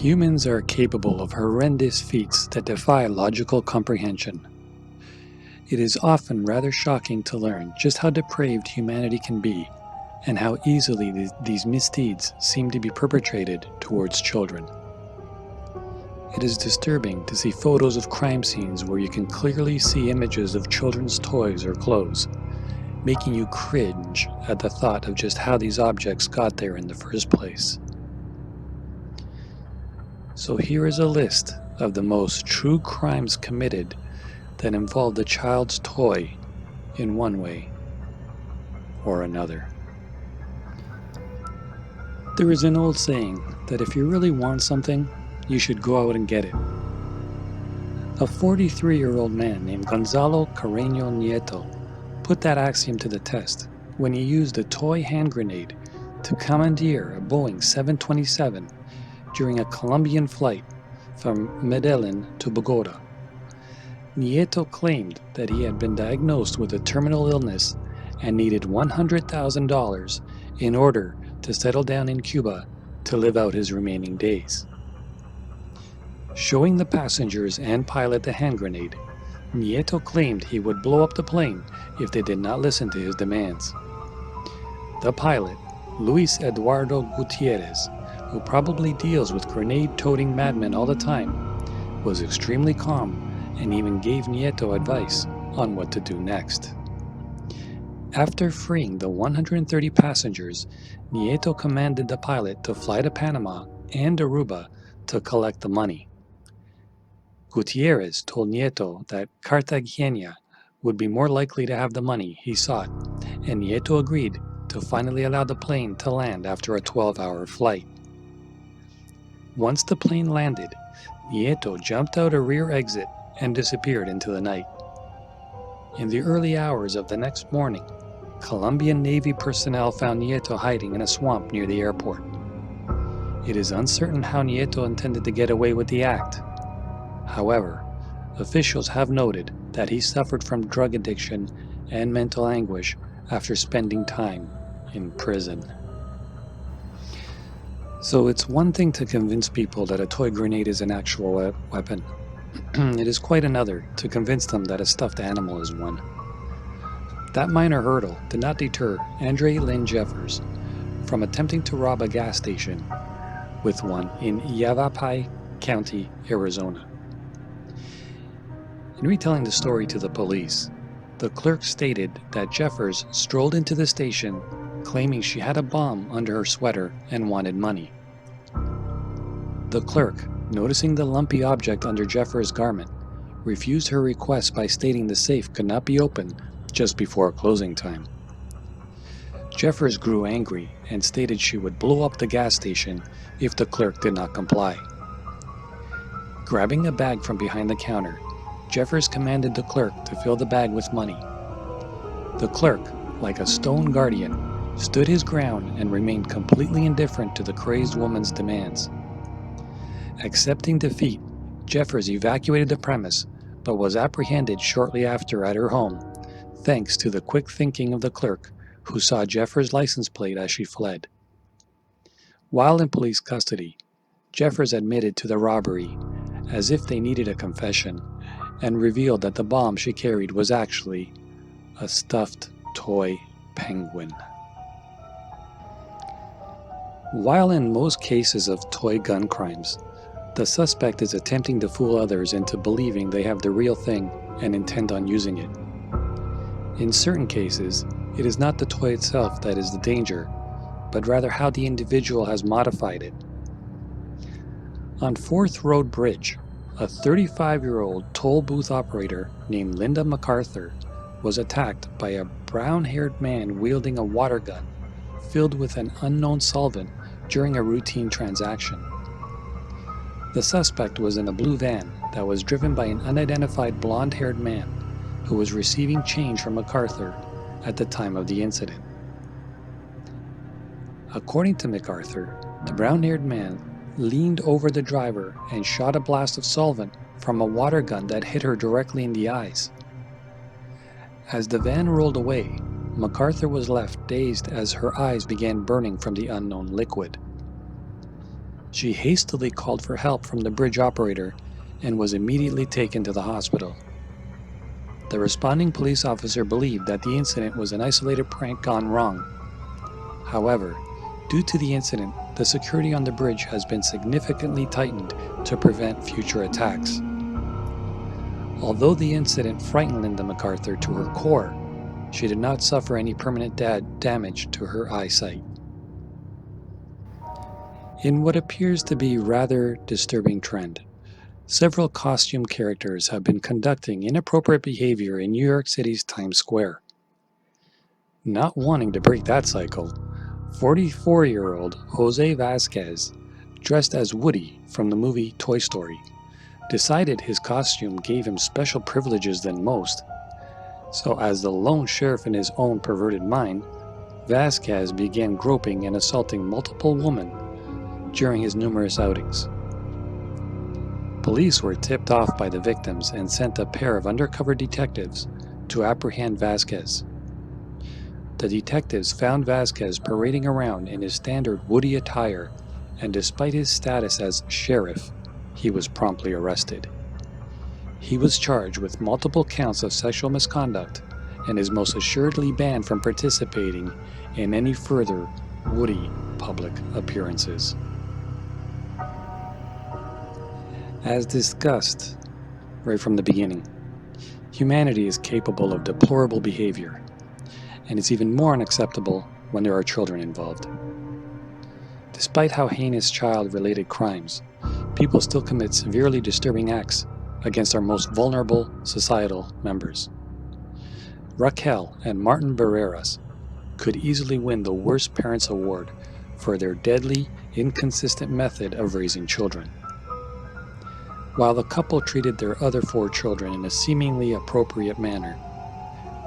Humans are capable of horrendous feats that defy logical comprehension. It is often rather shocking to learn just how depraved humanity can be, and how easily these misdeeds seem to be perpetrated towards children. It is disturbing to see photos of crime scenes where you can clearly see images of children's toys or clothes, making you cringe at the thought of just how these objects got there in the first place. So here is a list of the most true crimes committed that involved a child's toy in one way or another. There is an old saying that if you really want something, you should go out and get it. A 43-year-old man named Gonzalo Carreño Nieto put that axiom to the test when he used a toy hand grenade to commandeer a Boeing 727 during a Colombian flight from Medellin to Bogota. Nieto claimed that he had been diagnosed with a terminal illness and needed $100,000 in order to settle down in Cuba to live out his remaining days. Showing the passengers and pilot the hand grenade, Nieto claimed he would blow up the plane if they did not listen to his demands. The pilot, Luis Eduardo Gutierrez, who probably deals with grenade-toting madmen all the time, was extremely calm and even gave Nieto advice on what to do next. After freeing the 130 passengers, Nieto commanded the pilot to fly to Panama and Aruba to collect the money. Gutierrez told Nieto that Cartagena would be more likely to have the money he sought, and Nieto agreed to finally allow the plane to land after a 12-hour flight. Once the plane landed, Nieto jumped out a rear exit and disappeared into the night. In the early hours of the next morning, Colombian Navy personnel found Nieto hiding in a swamp near the airport. It is uncertain how Nieto intended to get away with the act. However, officials have noted that he suffered from drug addiction and mental anguish after spending time in prison. So it's one thing to convince people that a toy grenade is an actual weapon. It is quite another to convince them that a stuffed animal is one. That minor hurdle did not deter Andre Lynn Jeffers from attempting to rob a gas station with one in Yavapai County, Arizona. In retelling the story to the police, the clerk stated that Jeffers strolled into the station claiming she had a bomb under her sweater and wanted money. The clerk, noticing the lumpy object under Jeffers' garment, refused her request by stating the safe could not be opened just before closing time. Jeffers grew angry and stated she would blow up the gas station if the clerk did not comply. Grabbing a bag from behind the counter, Jeffers commanded the clerk to fill the bag with money. The clerk, like a stone guardian, stood his ground and remained completely indifferent to the crazed woman's demands. Accepting defeat, Jeffers evacuated the premise, but was apprehended shortly after at her home, thanks to the quick thinking of the clerk, who saw Jeffers' license plate as she fled. While in police custody, Jeffers admitted to the robbery, as if they needed a confession, and revealed that the bomb she carried was actually a stuffed toy penguin. While in most cases of toy gun crimes, the suspect is attempting to fool others into believing they have the real thing and intend on using it. In certain cases, it is not the toy itself that is the danger, but rather how the individual has modified it. On Fourth Road Bridge, a 35-year-old toll booth operator named Linda MacArthur was attacked by a brown-haired man wielding a water gun filled with an unknown solvent during a routine transaction. The suspect was in a blue van that was driven by an unidentified blonde-haired man who was receiving change from MacArthur at the time of the incident. According to MacArthur, the brown-haired man leaned over the driver and shot a blast of solvent from a water gun that hit her directly in the eyes. As the van rolled away, MacArthur was left dazed as her eyes began burning from the unknown liquid. She hastily called for help from the bridge operator and was immediately taken to the hospital. The responding police officer believed that the incident was an isolated prank gone wrong. However, due to the incident, the security on the bridge has been significantly tightened to prevent future attacks. Although the incident frightened Linda MacArthur to her core, she did not suffer any permanent damage to her eyesight. In what appears to be a rather disturbing trend, several costume characters have been conducting inappropriate behavior in New York City's Times Square. Not wanting to break that cycle, 44-year-old Jose Vasquez, dressed as Woody from the movie Toy Story, decided his costume gave him special privileges than most. So as the lone sheriff in his own perverted mind, Vasquez began groping and assaulting multiple women during his numerous outings. Police were tipped off by the victims and sent a pair of undercover detectives to apprehend Vasquez. The detectives found Vasquez parading around in his standard Woody attire, and despite his status as sheriff, he was promptly arrested. He was charged with multiple counts of sexual misconduct and is most assuredly banned from participating in any further Woody public appearances. As discussed right from the beginning, humanity is capable of deplorable behavior, and it's even more unacceptable when there are children involved. Despite how heinous child-related crimes, people still commit severely disturbing acts against our most vulnerable societal members. Raquel and Martin Barreras could easily win the Worst Parents Award for their deadly, inconsistent method of raising children. While the couple treated their other 4 children in a seemingly appropriate manner,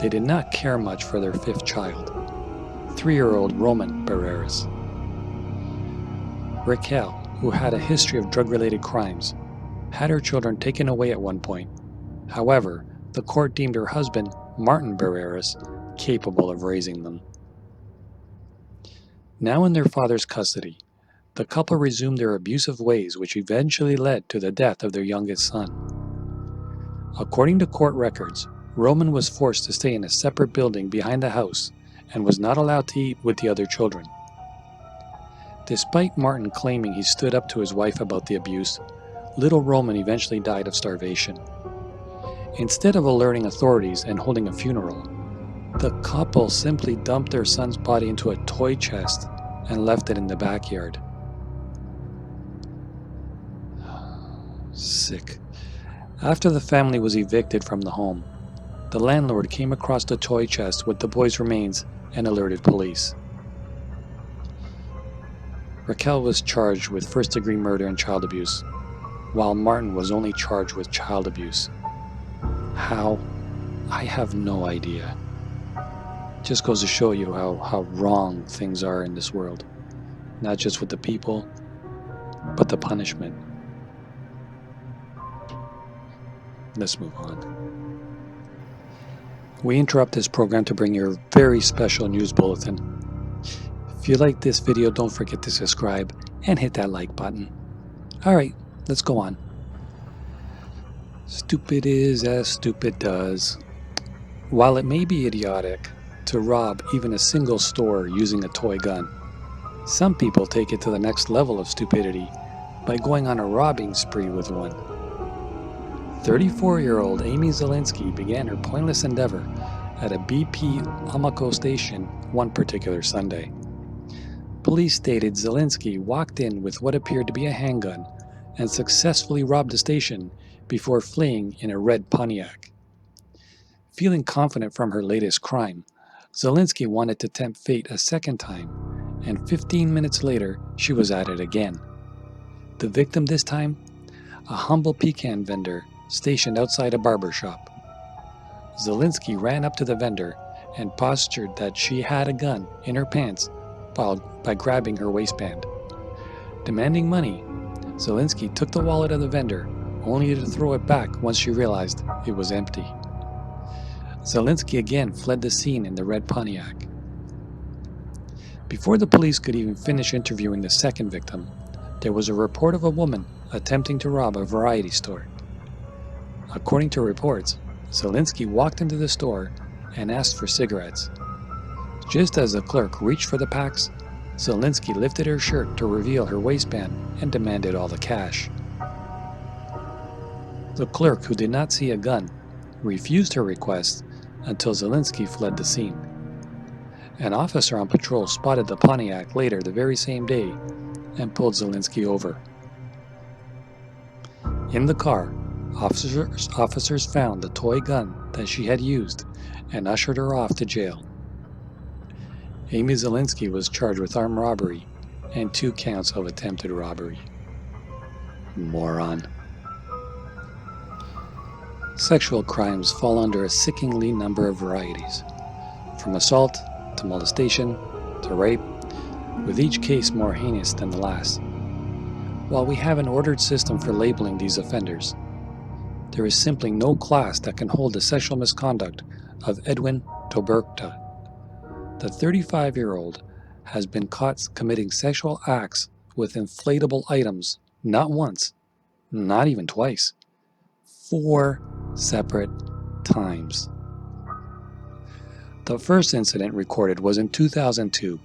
they did not care much for their 5th child, 3-year-old Roman Barreras. Raquel, who had a history of drug-related crimes, had her children taken away at one point. However, the court deemed her husband, Martin Barreras, capable of raising them. Now in their father's custody, the couple resumed their abusive ways, which eventually led to the death of their youngest son. According to court records, Roman was forced to stay in a separate building behind the house and was not allowed to eat with the other children. Despite Martin claiming he stood up to his wife about the abuse, little Roman eventually died of starvation. Instead of alerting authorities and holding a funeral, the couple simply dumped their son's body into a toy chest and left it in the backyard. Sick. After the family was evicted from the home, the landlord came across the toy chest with the boy's remains and alerted police. Raquel was charged with first-degree murder and child abuse, while Martin was only charged with child abuse. How? I have no idea. Just goes to show you how wrong things are in this world. Not just with the people, but the punishment. Let's move on. We interrupt this program to bring you a very special news bulletin. If you like this video, don't forget to subscribe and hit that like button. Alright, let's go on. Stupid is as stupid does. While it may be idiotic to rob even a single store using a toy gun, some people take it to the next level of stupidity by going on a robbing spree with one. 34-year-old Amy Zielinski began her pointless endeavor at a BP Almaco station one particular Sunday. Police stated Zielinski walked in with what appeared to be a handgun and successfully robbed the station before fleeing in a red Pontiac. Feeling confident from her latest crime, Zielinski wanted to tempt fate a second time, and 15 minutes later, she was at it again. The victim this time? A humble pecan vendor stationed outside a barber shop. Zielinski ran up to the vendor and postured that she had a gun in her pants by grabbing her waistband. Demanding money, Zielinski took the wallet of the vendor, only to throw it back once she realized it was empty. Zielinski again fled the scene in the red Pontiac. Before the police could even finish interviewing the second victim, there was a report of a woman attempting to rob a variety store. According to reports, Zelinsky walked into the store and asked for cigarettes. Just as the clerk reached for the packs, Zelinsky lifted her shirt to reveal her waistband and demanded all the cash. The clerk, who did not see a gun, refused her request until Zelinsky fled the scene. An officer on patrol spotted the Pontiac later the very same day and pulled Zelinsky over. In the car, officers found the toy gun that she had used and ushered her off to jail. Amy Zelinsky was charged with armed robbery and 2 counts of attempted robbery. Moron. Sexual crimes fall under a sickeningly number of varieties, from assault to molestation to rape, with each case more heinous than the last. While we have an ordered system for labeling these offenders, there is simply no class that can hold the sexual misconduct of Edwin Toberkta. The 35-year-old has been caught committing sexual acts with inflatable items not once, not even twice, 4 separate times. The first incident recorded was in 2002,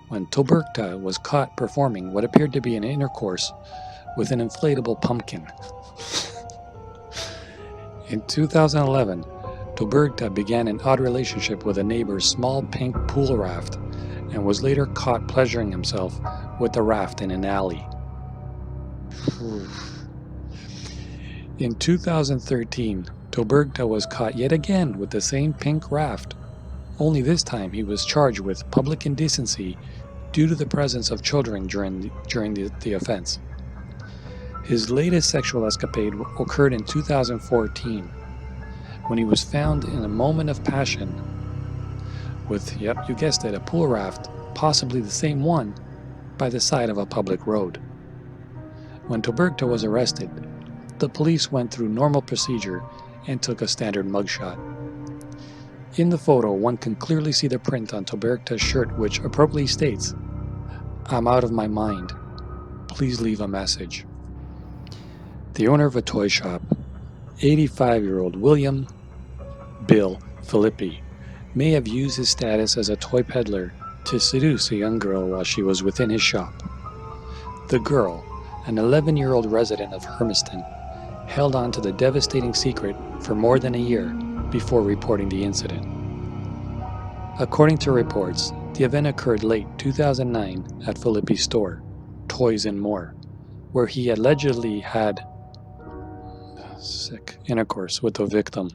when Toberkta was caught performing what appeared to be an intercourse with an inflatable pumpkin. In 2011, Toberkta began an odd relationship with a neighbor's small pink pool raft and was later caught pleasuring himself with the raft in an alley. In 2013, Toberkta was caught yet again with the same pink raft. Only this time he was charged with public indecency due to the presence of children during the offense. His latest sexual escapade occurred in 2014, when he was found in a moment of passion with, yep, you guessed it, a pool raft, possibly the same one, by the side of a public road. When Toberkta was arrested, the police went through normal procedure and took a standard mugshot. In the photo, one can clearly see the print on Toberkta's shirt, which appropriately states, "I'm out of my mind. Please leave a message." The owner of a toy shop, 85-year-old William Bill Filippi, may have used his status as a toy peddler to seduce a young girl while she was within his shop. The girl, an 11-year-old resident of Hermiston, held on to the devastating secret for more than a year before reporting the incident. According to reports, the event occurred late 2009 at Filippi's store, Toys and More, where he allegedly had intercourse with the victim.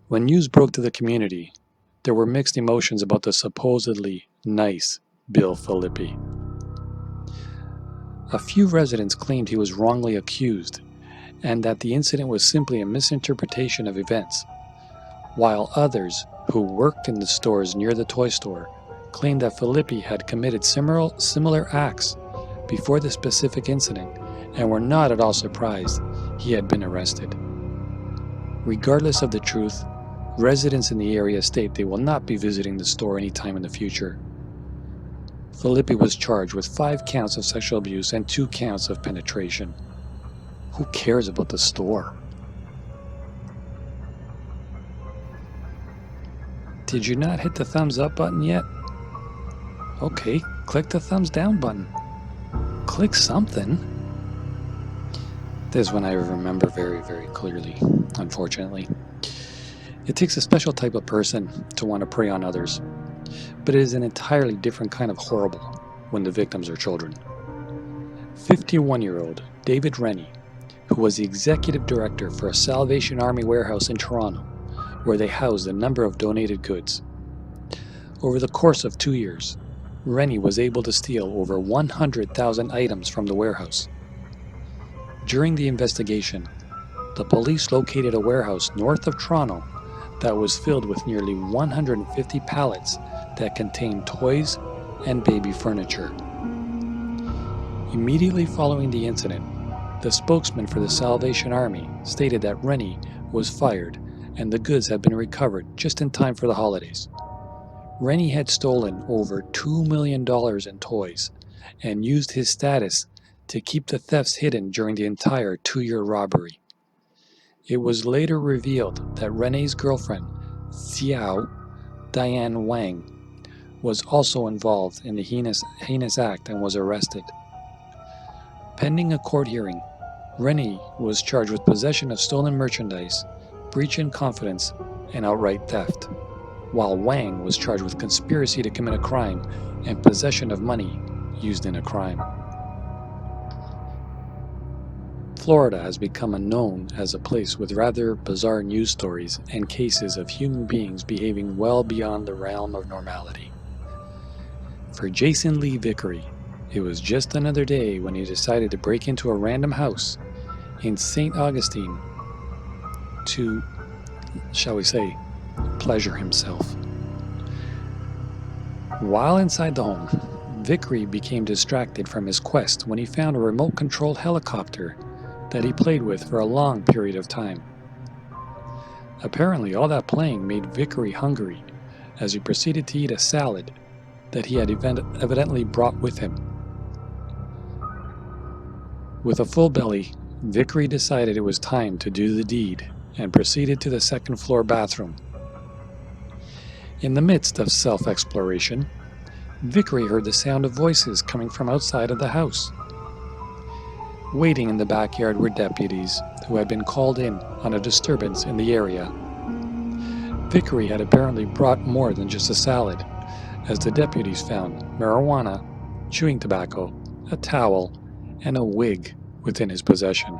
When news broke to the community, there were mixed emotions about the supposedly nice Bill Filippi. A few residents claimed he was wrongly accused and that the incident was simply a misinterpretation of events, while others who worked in the stores near the toy store claimed that Filippi had committed similar acts before the specific incident and were not at all surprised he had been arrested. Regardless of the truth, residents in the area state they will not be visiting the store anytime in the future. Filippi was charged with 5 counts of sexual abuse and 2 counts of penetration. Who cares about the store? Did you not hit the thumbs up button yet? Okay, click the thumbs down button. Click something. This one I remember very, very clearly, unfortunately. It takes a special type of person to want to prey on others, but it is an entirely different kind of horrible when the victims are children. 51-year-old David Rennie, who was the executive director for a Salvation Army warehouse in Toronto, where they housed a number of donated goods. Over the course of 2 years, Rennie was able to steal over 100,000 items from the warehouse. During the investigation, the police located a warehouse north of Toronto that was filled with nearly 150 pallets that contained toys and baby furniture. Immediately following the incident, the spokesman for the Salvation Army stated that Rennie was fired and the goods had been recovered just in time for the holidays. Rennie had stolen over $2 million in toys and used his status to keep the thefts hidden during the entire 2-year robbery. It was later revealed that Rene's girlfriend, Xiao Diane Wang, was also involved in the heinous act and was arrested. Pending a court hearing, Rene was charged with possession of stolen merchandise, breach in confidence, and outright theft, while Wang was charged with conspiracy to commit a crime and possession of money used in a crime. Florida has become known as a place with rather bizarre news stories and cases of human beings behaving well beyond the realm of normality. For Jason Lee Vickery, it was just another day when he decided to break into a random house in St. Augustine to, shall we say, pleasure himself. While inside the home, Vickery became distracted from his quest when he found a remote-controlled helicopter that he played with for a long period of time. Apparently, all that playing made Vickery hungry as he proceeded to eat a salad that he had evidently brought with him. With a full belly, Vickery decided it was time to do the deed and proceeded to the second-floor bathroom. In the midst of self-exploration, Vickery heard the sound of voices coming from outside of the house. Waiting in the backyard were deputies who had been called in on a disturbance in the area. Vickery had apparently brought more than just a salad, as the deputies found marijuana, chewing tobacco, a towel, and a wig within his possession.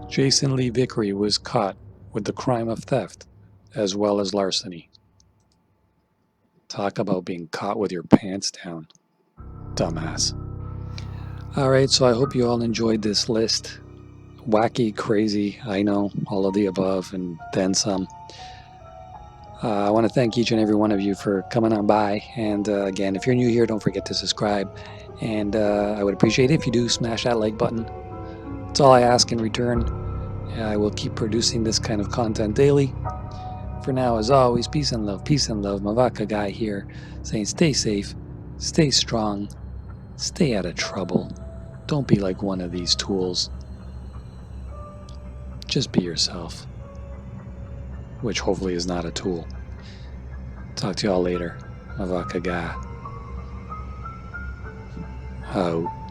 Jason Lee Vickery was caught with the crime of theft as well as larceny. Talk about being caught with your pants down, dumbass. Alright, so I hope you all enjoyed this list. Wacky, crazy, I know, all of the above and then some. I want to thank each and every one of you for coming on by. And again, if you're new here, don't forget to subscribe. And I would appreciate it if you do smash that like button. That's all I ask in return. I will keep producing this kind of content daily. For now, as always, peace and love. Peace and love. Mavaka Guy here, saying stay safe, stay strong, stay out of trouble. Don't be like one of these tools. Just be yourself, which hopefully is not a tool. Talk to y'all later. Mavaka Guy. Out.